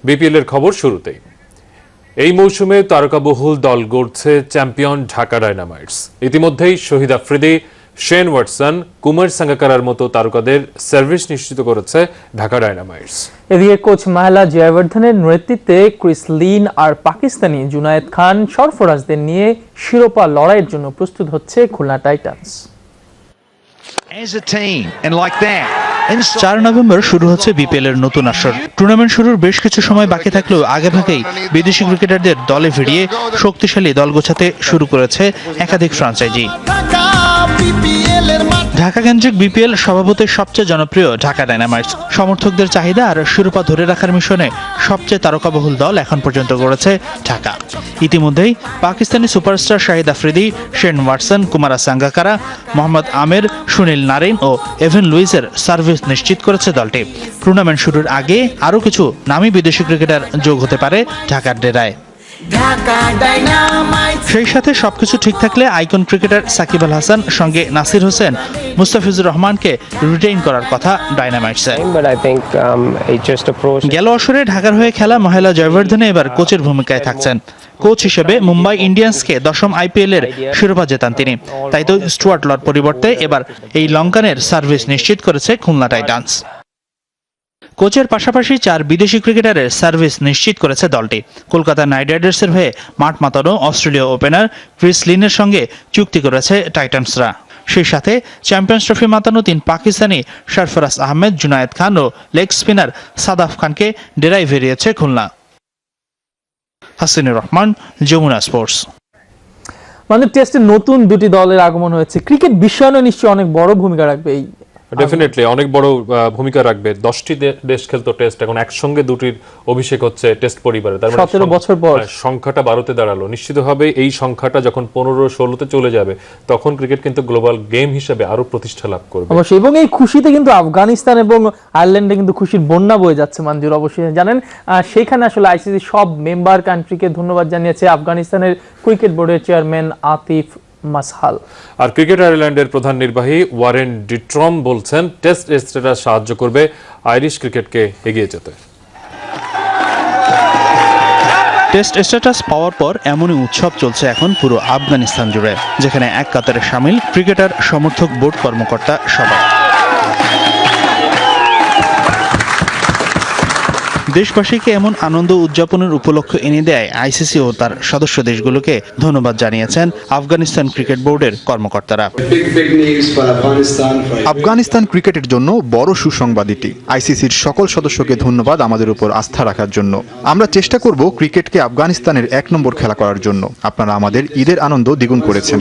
BPL এর খবর শুরুতেই। এই মৌসুমে তারকাবহুল দল গড়ছে চ্যাম্পিয়ন ঢাকা ডায়নামাইটস। ইতিমধ্যেই শহীদ আফ্রিদি, শেন ওয়াটসন, কুমার সাঙ্গাকারার মতো তারকাদের সার্ভিস নিশ্চিত করেছে ঢাকা ডায়নামাইটস। এদিকে কোচ মাহেলা জয়াবর্ধনের নেতৃত্বে ক্রিস লিন আর পাকিস্তানি জুনায়েদ খান সরফরাজদের নিয়ে শিরোপা লড়াইয়ের জন্য প্রস্তুত হচ্ছে খুলনা টাইটান্স। 4 নভেম্বর শুরু হচ্ছে বিপিএল এর নতুন আসর। টুর্নামেন্ট শুরুর বেশ কিছু সময় বাকি থাকলেও আগেভাগেই বিদেশি ক্রিকেটারদের দলে ভিড়িয়ে শক্তিশালী দল গোছাতে শুরু করেছে একাধিক ফ্র্যাঞ্চাইজি। ঢাকা কেন্দ্রিক বিপিএল স্বভাবতই সবচেয়ে জনপ্রিয় ঢাকা ডায়নামাইটস। সমর্থকদের চাহিদা আর শিরোপা ধরে রাখার মিশনে সবচেয়ে তারকাবহুল দল এখন পর্যন্ত গড়েছে ঢাকা। ইতিমধ্যেই Pakistani superstar Shahid Afridi, Shane Watson, Kumar Sangakkara, Mohammad আমের, সুনীল নারিন ও এভেন লুইসের সার্ভিস নিশ্চিত করেছে দলটি। টুর্নামেন্ট শুরুর আগে আরও কিছু নামী বিদেশি ক্রিকেটার যোগ হতে পারে ঢাকার ডেরায়। সেই সাথে সবকিছু ঠিক থাকলে আইকন ক্রিকেটার সাকিব আল হাসান সঙ্গে নাসির হোসেন, মুস্তাফিজুর রহমানকে রিটেইন করার কথা ডায়নামাইটসে। গেল আসরে ঢাকার হয়ে খেলা মাহেলা জয়াবর্ধনে এবার কোচের ভূমিকায় থাকছেন। কোচ হিসেবে মুম্বাই ইন্ডিয়ান্সকে 10ম আইপিএল এর শিরোপা জেতান তিনি। তাই তো স্টুয়ার্ট লর পরিবর্তে এবার এই লঙ্কানের সার্ভিস নিশ্চিত করেছে খুলনা টাইটান্স। কোচের পাশাপাশি 4 বিদেশি ক্রিকেটারের সার্ভিস নিশ্চিত করেছে দলটি। কলকাতা নাইট রাইডার্সের হয়ে মাঠ মাতানো অস্ট্রেলীয় ওপেনার ক্রিস লিনের সঙ্গে চুক্তি করেছে টাইটান্সরা। সেই সাথে চ্যাম্পিয়ন্স ট্রফি মাতানো 3 পাকিস্তানি সরফরাজ আহমেদ, জুনায়েদ খান ও লেগ স্পিনার সাদাফ খানকে ডেরায় ভেরিয়েছে খুলনা। হাসিনুর রহমান, যমুনা স্পোর্টস। মানে টেস্টে নতুন দুটি দলের আগমন হয়েছে, ক্রিকেট বিশ্বায়নে নিশ্চয়ই অনেক বড় ভূমিকা রাখবে। এই ডেফিনেটলি অনেক বড় ভূমিকা রাখবে। 10টি দেশ খেলতো টেস্ট, এখন একসঙ্গে দুটির অভিষেক হচ্ছে টেস্ট পরিবারে। তার মানে 17 বছর পর সংখ্যাটা 12তে দাঁড়ালো। নিশ্চিতভাবে এই সংখ্যাটা যখন 15-16তে চলে যাবে তখন ক্রিকেট কিন্তু গ্লোবাল গেম হিসেবে আরো প্রতিষ্ঠা লাভ করবে অবশ্যই। এবং এই খুশিতে কিন্তু আফগানিস্তান এবং আয়ারল্যান্ডে কিন্তু খুশির বন্যা বয়ে যাচ্ছে মঞ্জুর, অবশ্যই জানেন। সেখানে আসলে আইসিসি সব মেম্বার কান্ট্রিকে ধন্যবাদ জানিয়েছে আফগানিস্তানের ক্রিকেট বোর্ডের চেয়ারম্যান আতিফ মাসহাল। আর ক্রিকেট আয়ারল্যান্ডের প্রধান নির্বাহী ওয়ারেন ডিট্রম বলছেন টেস্ট স্ট্যাটাস সাহায্য করবে আইরিশ ক্রিকেটকে এগিয়ে যেতে। টেস্ট স্ট্যাটাস পাওয়ার পর এমনই উৎসব চলছে এখন পুরো আফগানিস্তান জুড়ে, যেখানে এক কাতারে সামিল ক্রিকেটার, সমর্থক, বোর্ড কর্মকর্তা সবাই। দেশবাসীকে এমন আনন্দ উদযাপনের উপলক্ষ এনে দেয় আইসিসি ও তার সদস্য দেশগুলোকে ধন্যবাদ জানিয়েছেন আফগানিস্তান ক্রিকেট বোর্ডের কর্মকর্তারা। আফগানিস্তান ক্রিকেটের জন্য বড় সুসংবাদ এটি। আইসিসির সকল সদস্যকে ধন্যবাদ আমাদের উপর আস্থা রাখার জন্য। আমরা চেষ্টা করব ক্রিকেটকে আফগানিস্তানের 1 নম্বর খেলা করার জন্য। আপনারা আমাদের ঈদের আনন্দ দ্বিগুণ করেছেন।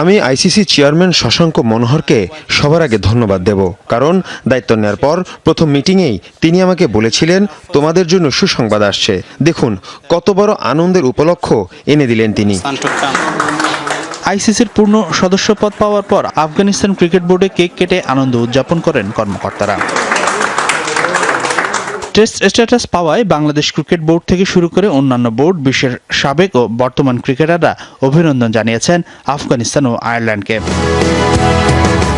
আমি আইসিসি চেয়ারম্যান শশাঙ্ক মনোহরকে সবার আগে ধন্যবাদ দেব, কারণ দায়িত্ব নেওয়ার পর প্রথম মিটিংয়েই তিনি আমাকে বলেছিলেন তোমাদের জন্য সুসংবাদ আসছে। দেখুন কত বড় আনন্দের উপলক্ষ এনে দিলেন তিনি। আইসিসির পূর্ণ সদস্যপদ পাওয়ার পর আফগানিস্তান ক্রিকেট বোর্ডে কেক কেটে আনন্দ উদযাপন করেন কর্মকর্তারা। টেস্ট স্ট্যাটাস পাওয়ায় বাংলাদেশ ক্রিকেট বোর্ড থেকে শুরু করে অন্যান্য বোর্ড, বিশ্বের সাবেক ও বর্তমান ক্রিকেটাররা অভিনন্দন জানিয়েছেন আফগানিস্তান ও আয়ারল্যান্ডকে।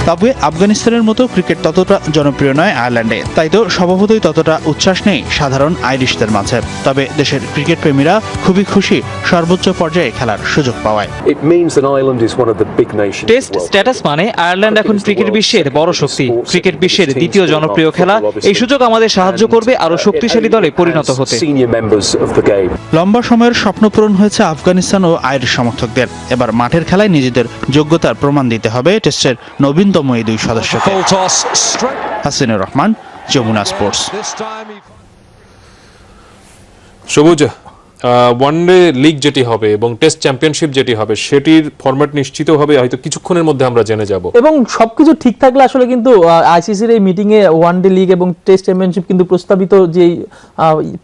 তবে আফগানিস্তানের মতো ক্রিকেট ততটা জনপ্রিয় নয় আয়ারল্যান্ডে, তাই তো স্বভাবতই ততটা উচ্ছ্বাস নেই সাধারণ আইরিশদের মাঝে। তবে দেশের ক্রিকেট প্রেমীরা খুবই খুশি সর্বোচ্চ পর্যায়ে খেলার সুযোগ পাওয়ায়। টেস্ট স্ট্যাটাস মানে আয়ারল্যান্ড এখন ক্রিকেট বিশ্বের বড় শক্তি, ক্রিকেট বিশ্বের দ্বিতীয় জনপ্রিয় খেলা। এই সুযোগ আমাদের সাহায্য করবে আরো শক্তিশালী দলে পরিণত হতে। লম্বা সময়ের স্বপ্ন পূরণ হয়েছে আফগানিস্তান ও আইরিশ সমর্থকদের। এবার মাঠের খেলায় নিজেদের যোগ্যতার প্রমাণ দিতে হবে টেস্টের নবীনতম এই 2 সদস্যকে। হাসিনুর রহমান, যমুনা স্পোর্টস। সবুজ, ওয়ানডে লিগ যেটি হবে এবং টেস্ট চ্যাম্পিয়নশিপ যেটি হবে সেটির ফরম্যাট নিশ্চিত হবে হয়তো কিছুক্ষণের মধ্যে আমরা জেনে যাব। এবং সবকিছু ঠিক থাকলে আসলে কিন্তু আইসিসির এই মিটিংয়ে ওয়ানডে লিগ এবং টেস্ট চ্যাম্পিয়নশিপ কিন্তু প্রস্তাবিত যে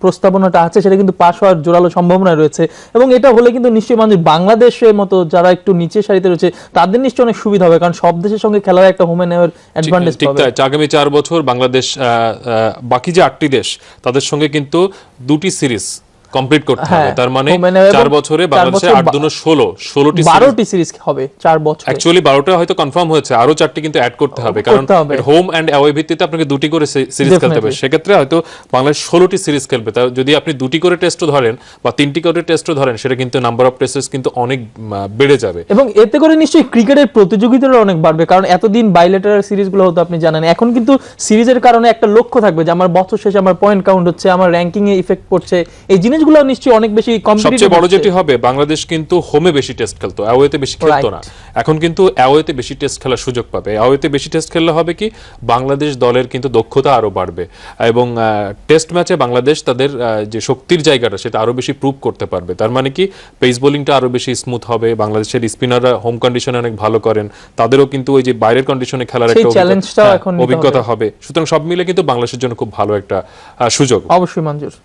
প্রস্তাবনাটা আছে সেটা কিন্তু পাশ হওয়ার জোরালো সম্ভাবনা রয়েছে। এবং এটা হলে কিন্তু নিশ্চয়ই মানে বাংলাদেশের মতো যারা একটু নিচের সারিতে রয়েছে তাদের নিশ্চয়ই অনেক সুবিধা হবে, কারণ সব দেশের সঙ্গে খেলার একটা হোম এন্ড অ্যাওয়ে অ্যাডভান্টেজ পাবে। আগামী 4 বছর বাংলাদেশ বাকি যে 8টি দেশ তাদের সঙ্গে কিন্তু 2টি সিরিজ কমপ্লিট করতে হবে। হ্যাঁ, তার মানে মানে 4 বছরে 4 বাংলাদেশে বছরে 8 দুনো 16টি 12টি সিরিজ হবে 4 বছর। অ্যাকচুয়ালি 12টা হয়তো কনফার্ম হয়েছে, আরো 4টি কিন্তু অ্যাড করতে হবে, কারণ করতে হবে। হোম এন্ড অ্যাওয়ে ভিত্তিতে আপনাকে দুটি করে সিরিজ খেলতে হবে। Definitely. সেক্ষেত্রে হয়তো বাংলাদেশ 16টি সিরিজ খেলবে। তা যদি আপনি দুটি করে টেস্টও ধরেন বা 3টি করে টেস্টও ধরেন, সেটা কিন্তু নাম্বার অফ টেস্টেস কিন্তু অনেক বেড়ে যাবে। এবং এতে করে নিশ্চয়ই ক্রিকেটের প্রতিযোগিতাটা অনেক বাড়বে, কারণ এতদিন বাইলেটারাল সিরিজগুলো হতো আপনি জানেন, এখন কিন্তু সিরিজের কারণে একটা লক্ষ্য থাকবে যে আমার বছর শেষে আমার পয়েন্ট কাউন্ট হচ্ছে, আমার র্যাঙ্কিং এ ইফেক্ট পড়ছে, এই জিনিসগুলো নিশ্চয়ই অনেক বেশি কম্পিটিটিভ। সবচেয়ে বড় যেটি হবে, বাংলাদেশ কিন্তু হোমে বেশি টেস্ট খেলতো, অ্যাওয়েতে বেশি খেলতো না। এখন কিন্তু অ্যাওয়েতে বেশি টেস্ট খেলার সুযোগ পাবে। অ্যাওয়েতে বেশি টেস্ট খেললে হবে কি, বাংলাদেশ দলের কিন্তু দক্ষতা আরো বাড়বে এবং টেস্ট ম্যাচে বাংলাদেশ তাদের যে শক্তির জায়গাটা সেটা আরো বেশি প্রুভ করতে পারবে। তার মানে কি, পেস বোলিংটা আরো বেশি স্মুথ হবে। বাংলাদেশের স্পিনাররা হোম কন্ডিশনে অনেক ভালো করেন, তাদেরও কিন্তু ওই যে বাইরের কন্ডিশনে খেলার সেই একটা চ্যালেঞ্জটাও এখন নিতে অভিজ্ঞতা হবে। সুতরাং সব মিলে কিন্তু বাংলাদেশের জন্য খুব ভালো একটা সুযোগ। অবশ্যই মঞ্জুর।